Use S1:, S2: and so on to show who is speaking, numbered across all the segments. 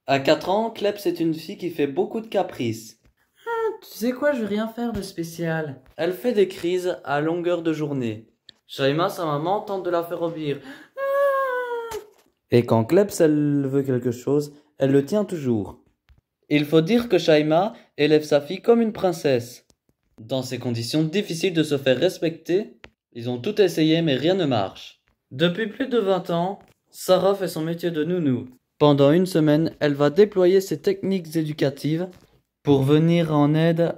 S1: À 4 ans, Klebs est une fille qui fait beaucoup de caprices.
S2: Tu sais quoi, je vais rien faire de spécial.
S1: Elle fait des crises à longueur de journée. Shaima, sa maman, tente de la faire obéir. Et quand Klebs, elle veut quelque chose, elle le tient toujours. Il faut dire que Shaima élève sa fille comme une princesse. Dans ces conditions difficiles de se faire respecter, ils ont tout essayé mais rien ne marche. Depuis plus de 20 ans, Sarah fait son métier de nounou. Pendant une semaine, elle va déployer ses techniques éducatives pour venir en aide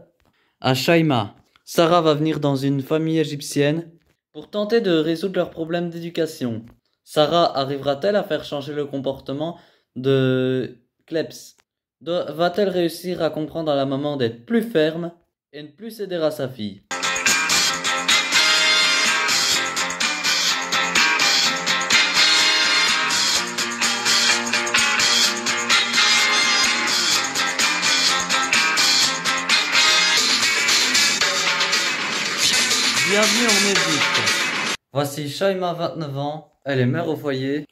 S1: à Shaima. Sarah va venir dans une famille égyptienne pour tenter de résoudre leurs problèmes d'éducation. Sarah arrivera-t-elle à faire changer le comportement de Klebs? Va-t-elle réussir à comprendre à la maman d'être plus ferme et ne plus céder à sa fille? Bienvenue en Égypte. Voici Shaima, 29 ans, elle est mère au foyer.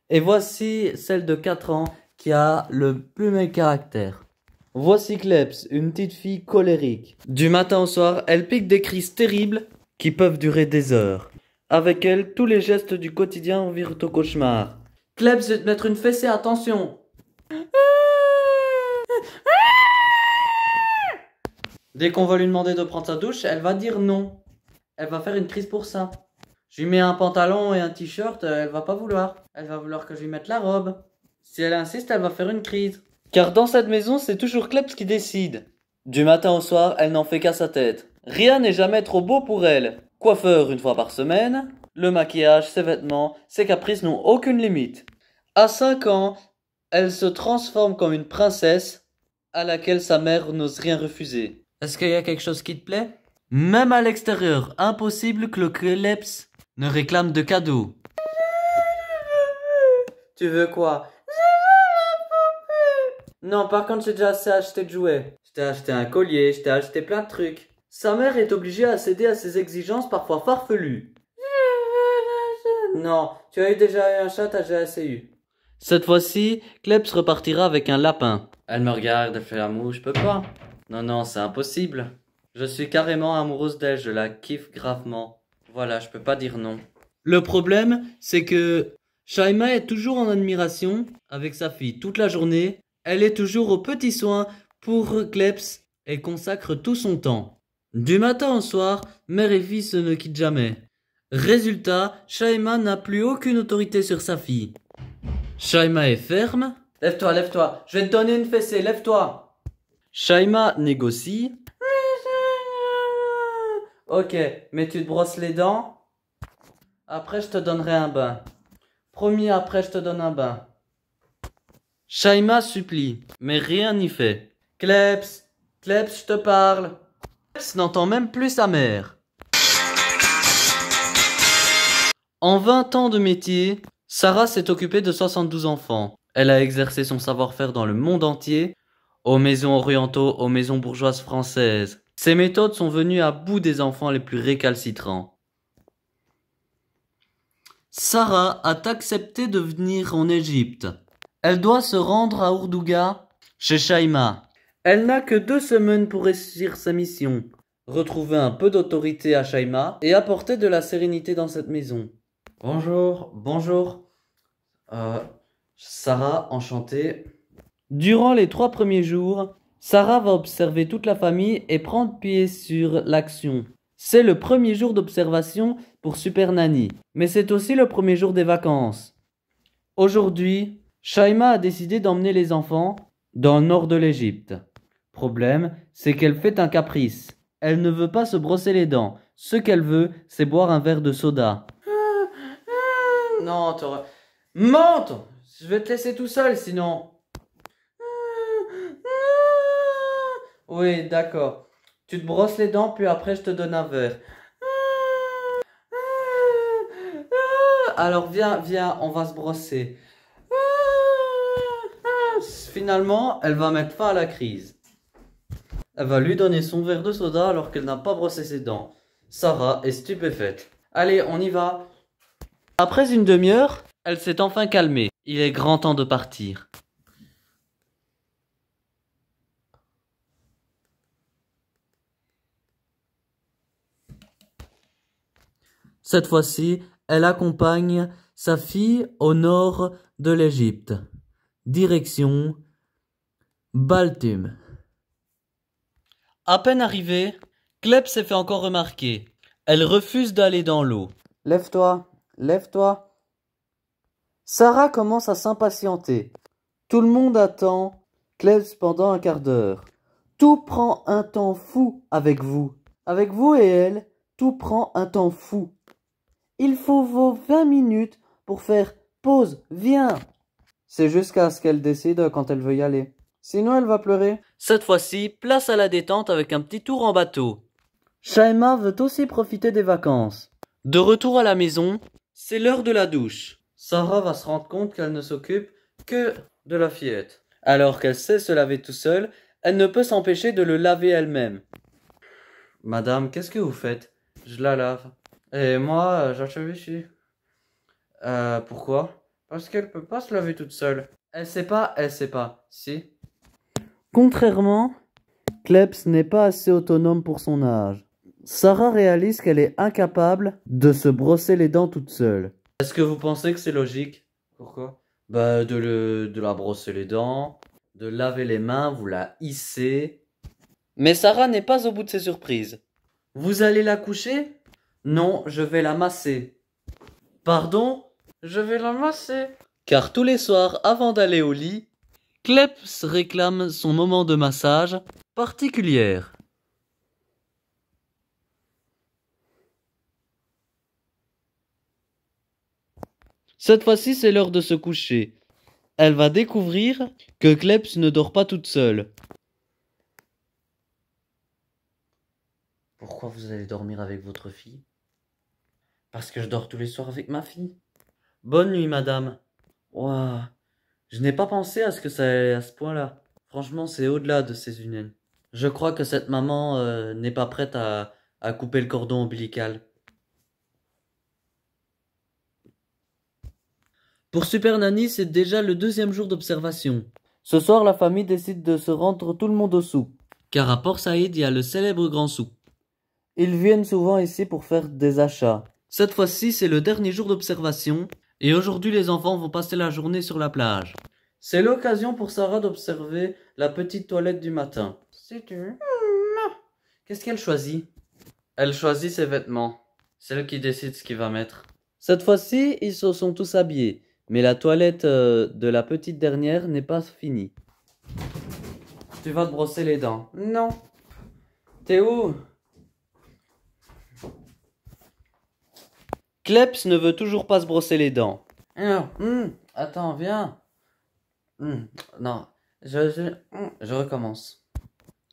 S1: Et voici celle de 4 ans qui a le plus mauvais caractère. Voici Klebs, une petite fille colérique. Du matin au soir, elle pique des crises terribles qui peuvent durer des heures. Avec elle, tous les gestes du quotidien virent au cauchemar. Klebs, je vais te mettre une fessée, attention. Dès qu'on va lui demander de prendre sa douche, elle va dire non. Elle va faire une crise pour ça. Je lui mets un pantalon et un t-shirt, elle va pas vouloir. Elle va vouloir que je lui mette la robe. Si elle insiste, elle va faire une crise. Car dans cette maison, c'est toujours Klebs qui décide. Du matin au soir, elle n'en fait qu'à sa tête. Rien n'est jamais trop beau pour elle. Coiffeur une fois par semaine, le maquillage, ses vêtements, ses caprices n'ont aucune limite. À 5 ans, elle se transforme comme une princesse à laquelle sa mère n'ose rien refuser. Est-ce qu'il y a quelque chose qui te plaît? Même à l'extérieur, impossible que le Klebs ne réclame de cadeaux. Tu veux quoi? Non, par contre, j'ai déjà assez acheté de jouets. Je t'ai acheté un collier, je t'ai acheté plein de trucs. Sa mère est obligée à céder à ses exigences parfois farfelues. Non, tu as déjà eu un chat, t'as déjà assez eu. Cette fois-ci, Klebs repartira avec un lapin. Elle me regarde, elle fait l'amour, je peux pas. Non, c'est impossible. Je suis carrément amoureuse d'elle, je la kiffe gravement. Voilà, je peux pas dire non. Le problème, c'est que Shaima est toujours en admiration avec sa fille toute la journée. Elle est toujours aux petits soins pour Klebs et consacre tout son temps. Du matin au soir, mère et fille se ne quittent jamais. Résultat, Shaima n'a plus aucune autorité sur sa fille. Shaima est ferme. Lève-toi, lève-toi, je vais te donner une fessée, lève-toi. Shaima négocie. Ok, mais tu te brosses les dents. Après, je te donnerai un bain. Promis, après, je te donne un bain. Shaima supplie, mais rien n'y fait. Klebs, je te parle. Klebs n'entend même plus sa mère. En 20 ans de métier, Sarah s'est occupée de 72 enfants. Elle a exercé son savoir-faire dans le monde entier, aux maisons orientaux, aux maisons bourgeoises françaises. Ses méthodes sont venues à bout des enfants les plus récalcitrants. Sarah a accepté de venir en Égypte. Elle doit se rendre à Hurghada, chez Shaima. Elle n'a que 2 semaines pour réussir sa mission. Retrouver un peu d'autorité à Shaima et apporter de la sérénité dans cette maison. Bonjour. Sarah, enchantée. Durant les 3 premiers jours, Sarah va observer toute la famille et prendre pied sur l'action. C'est le premier jour d'observation pour Super Nanny, mais c'est aussi le premier jour des vacances. Aujourd'hui, Shaima a décidé d'emmener les enfants dans le nord de l'Égypte. Problème, c'est qu'elle fait un caprice. Elle ne veut pas se brosser les dents. Ce qu'elle veut, c'est boire un verre de soda. Non, monte! Je vais te laisser tout seul sinon. Oui, d'accord. Tu te brosses les dents, puis après je te donne un verre. Alors viens, on va se brosser. Finalement, elle va mettre fin à la crise. Elle va lui donner son verre de soda alors qu'elle n'a pas brossé ses dents. Sarah est stupéfaite. Allez, on y va. Après une demi-heure, elle s'est enfin calmée. Il est grand temps de partir. Cette fois-ci, elle accompagne sa fille au nord de l'Égypte. Direction Baltum. À peine arrivée, Kleb s'est fait encore remarquer. Elle refuse d'aller dans l'eau. Lève-toi, lève-toi. Sarah commence à s'impatienter. Tout le monde attend Klebs pendant un quart d'heure. Tout prend un temps fou avec vous. Avec vous et elle, tout prend un temps fou. Il faut vos 20 minutes pour faire pause, viens. C'est jusqu'à ce qu'elle décide quand elle veut y aller. Sinon, elle va pleurer. Cette fois-ci, place à la détente avec un petit tour en bateau. Shaima veut aussi profiter des vacances. De retour à la maison, c'est l'heure de la douche. Sarah va se rendre compte qu'elle ne s'occupe que de la fillette. Alors qu'elle sait se laver tout seule, elle ne peut s'empêcher de le laver elle-même. Madame, qu'est-ce que vous faites? Je la lave. Et moi, j'achève ici. Pourquoi? Parce qu'elle peut pas se laver toute seule. Elle sait pas. Si. Contrairement, Klebs n'est pas assez autonome pour son âge. Sarah réalise qu'elle est incapable de se brosser les dents toute seule. Est-ce que vous pensez que c'est logique? Pourquoi? De la brosser les dents, de laver les mains, vous la hissez. Mais Sarah n'est pas au bout de ses surprises. Vous allez la coucher? Non, je vais la masser. Pardon? Je vais la masser. Car tous les soirs, avant d'aller au lit, Klebs réclame son moment de massage particulier. Cette fois-ci, c'est l'heure de se coucher. Elle va découvrir que Klebs ne dort pas toute seule. Pourquoi vous allez dormir avec votre fille? Parce que je dors tous les soirs avec ma fille. Bonne nuit, madame. Ouah, je n'ai pas pensé à ce que ça allait à ce point-là. Franchement, c'est au-delà de ses humaines. Je crois que cette maman n'est pas prête à couper le cordon ombilical. Pour Super Nanny, c'est déjà le 2e jour d'observation. Ce soir, la famille décide de se rendre tout le monde au souk. Car à Port Saïd, il y a le célèbre grand souk. Ils viennent souvent ici pour faire des achats. Cette fois-ci, c'est le dernier jour d'observation. Et aujourd'hui, les enfants vont passer la journée sur la plage. C'est l'occasion pour Sarah d'observer la petite toilette du matin. Qu'est-ce qu'elle choisit? Elle choisit ses vêtements. C'est elle qui décide ce qu'il va mettre. Cette fois-ci, ils se sont tous habillés. Mais la toilette de la petite dernière n'est pas finie. Tu vas te brosser les dents. Non. T'es où? Klebs ne veut toujours pas se brosser les dents. Attends, viens. Non, je recommence.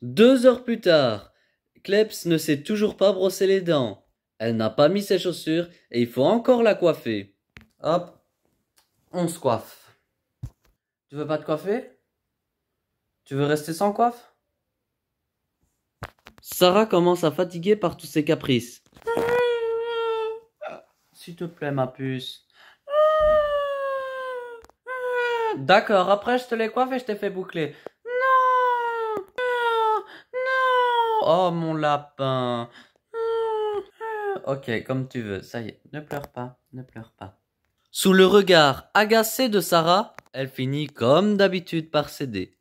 S1: 2 heures plus tard, Klebs ne sait toujours pas brosser les dents. Elle n'a pas mis ses chaussures et il faut encore la coiffer. Hop. On se coiffe. Tu veux pas te coiffer? Tu veux rester sans coiffe? Sarah commence à fatiguer par tous ses caprices. S'il te plaît, ma puce. D'accord, après je te les coiffe et je t'ai fait boucler. Non, non, non. Oh, mon lapin. Ok, comme tu veux, ça y est. Ne pleure pas, ne pleure pas. Sous le regard agacé de Sarah, elle finit comme d'habitude par céder.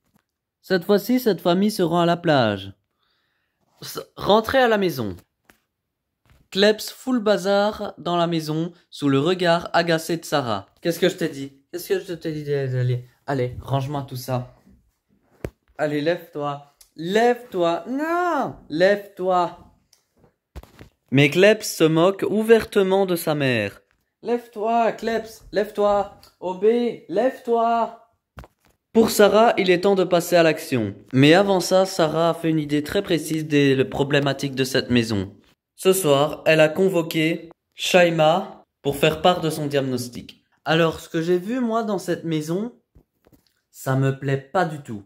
S1: Cette fois-ci, cette famille se rend à la plage. Rentrez à la maison. Klebs fout le bazar dans la maison sous le regard agacé de Sarah. Qu'est-ce que je t'ai dit? Qu'est-ce que je t'ai dit d'aller? Allez, range-moi tout ça. Allez, lève-toi. Lève-toi. Non, lève-toi. Mais Klebs se moque ouvertement de sa mère. Lève-toi, Klebs, lève-toi. Obé, lève-toi. Pour Sarah, il est temps de passer à l'action. Mais avant ça, Sarah a fait une idée très précise des problématiques de cette maison. Ce soir, elle a convoqué Shaima pour faire part de son diagnostic. Alors, ce que j'ai vu, moi, dans cette maison, ça me plaît pas du tout.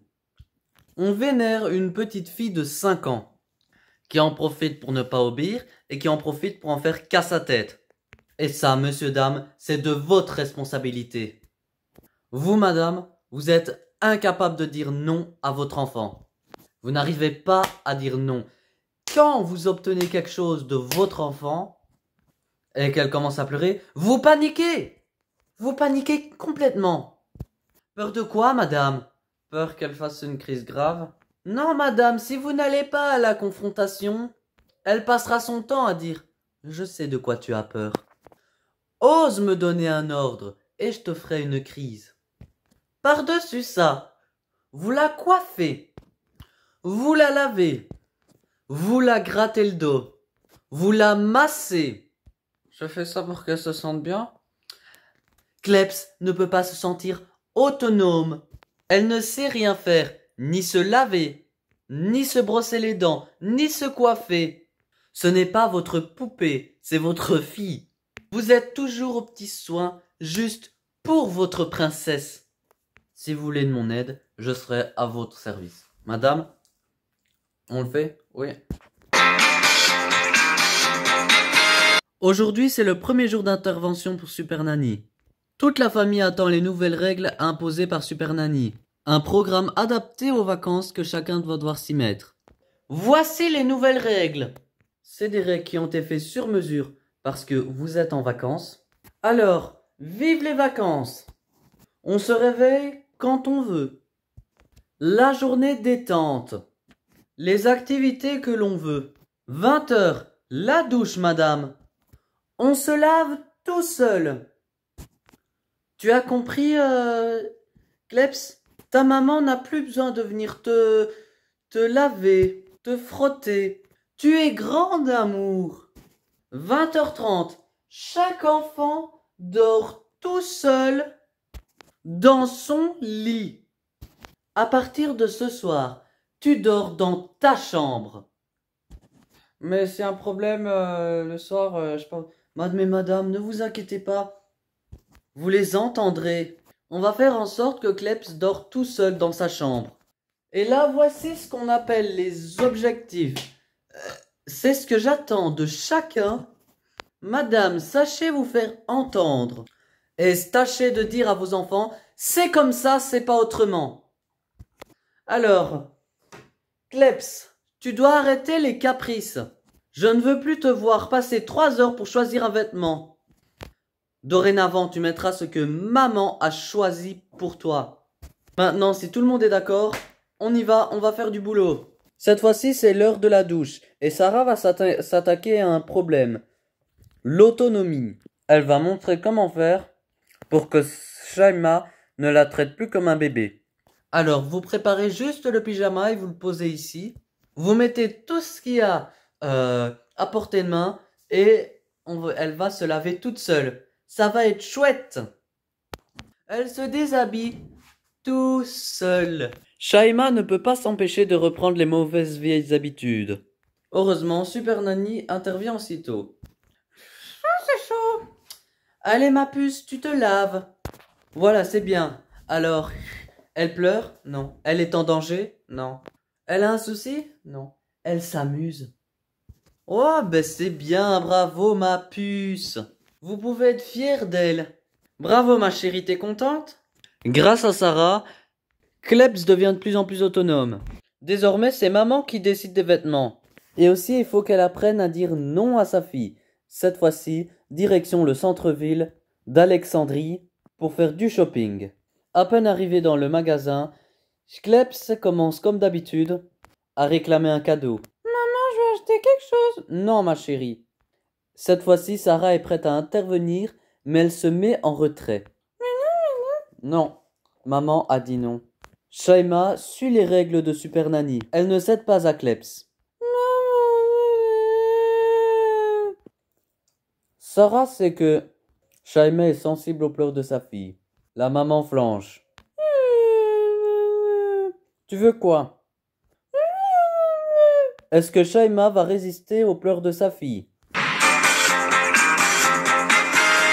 S1: On vénère une petite fille de 5 ans, qui en profite pour ne pas obéir, et qui en profite pour en faire qu'à sa tête. Et ça, monsieur, dame, c'est de votre responsabilité. Vous, madame, vous êtes incapable de dire non à votre enfant. Vous n'arrivez pas à dire non. Quand vous obtenez quelque chose de votre enfant, et qu'elle commence à pleurer, vous paniquez! Vous paniquez complètement. Peur de quoi, madame? Peur qu'elle fasse une crise grave? Non, madame, si vous n'allez pas à la confrontation, elle passera son temps à dire « Je sais de quoi tu as peur. Ose me donner un ordre et je te ferai une crise. » Par-dessus ça, vous la coiffez, vous la lavez, vous la grattez le dos, vous la massez. Je fais ça pour qu'elle se sente bien. Kleps ne peut pas se sentir autonome. Elle ne sait rien faire, ni se laver, ni se brosser les dents, ni se coiffer. Ce n'est pas votre poupée, c'est votre fille. Vous êtes toujours aux petits soins, juste pour votre princesse. Si vous voulez de mon aide, je serai à votre service. Madame, on le fait? Oui. Aujourd'hui, c'est le premier jour d'intervention pour Super Nanny. Toute la famille attend les nouvelles règles imposées par Super Nanny. Un programme adapté aux vacances que chacun va devoir s'y mettre. Voici les nouvelles règles. C'est des règles qui ont été faites sur mesure parce que vous êtes en vacances. Alors, vive les vacances! On se réveille quand on veut. La journée détente. Les activités que l'on veut. 20 heures, la douche, madame. On se lave tout seul. Tu as compris, Kleps? Ta maman n'a plus besoin de venir te laver, te frotter. Tu es grand d'amour. 20h30, chaque enfant dort tout seul dans son lit. À partir de ce soir, tu dors dans ta chambre. Mais c'est un problème le soir, je pense. Mais madame, ne vous inquiétez pas. Vous les entendrez. On va faire en sorte que Kleps dort tout seul dans sa chambre. Et là, voici ce qu'on appelle les objectifs. C'est ce que j'attends de chacun. Madame, sachez vous faire entendre. Et tâchez de dire à vos enfants, c'est comme ça, c'est pas autrement. Alors, Kleps, tu dois arrêter les caprices. Je ne veux plus te voir passer 3 heures pour choisir un vêtement. Dorénavant, tu mettras ce que maman a choisi pour toi. Maintenant, si tout le monde est d'accord, on y va, on va faire du boulot. Cette fois-ci, c'est l'heure de la douche. Et Sarah va s'attaquer à un problème. L'autonomie. Elle va montrer comment faire pour que Shaima ne la traite plus comme un bébé. Alors, vous préparez juste le pyjama et vous le posez ici. Vous mettez tout ce qu'il y a à portée de main et elle va se laver toute seule. Ça va être chouette. Elle se déshabille tout seule. Shaima ne peut pas s'empêcher de reprendre les mauvaises vieilles habitudes. Heureusement, Super Nanny intervient aussitôt. C'est chaud. Allez ma puce, tu te laves. Voilà, c'est bien. Alors, elle pleure? Non. Elle est en danger? Non. Elle a un souci? Non. Elle s'amuse. Oh, ben c'est bien, bravo ma puce. Vous pouvez être fière d'elle. Bravo ma chérie, t'es contente? Grâce à Sarah, Kleps devient de plus en plus autonome. Désormais, c'est maman qui décide des vêtements. Et aussi, il faut qu'elle apprenne à dire non à sa fille. Cette fois-ci, direction le centre-ville d'Alexandrie pour faire du shopping. À peine arrivé dans le magasin, Kleps commence comme d'habitude à réclamer un cadeau. Maman, je veux acheter quelque chose. Non, ma chérie. Cette fois-ci, Sarah est prête à intervenir, mais elle se met en retrait. Mais non. Non, maman a dit non. Shaima suit les règles de Super Nanny. Elle ne cède pas à Kleps. Sarah sait que Shaima est sensible aux pleurs de sa fille. La maman flanche. Tu veux quoi? Est-ce que Shaima va résister aux pleurs de sa fille?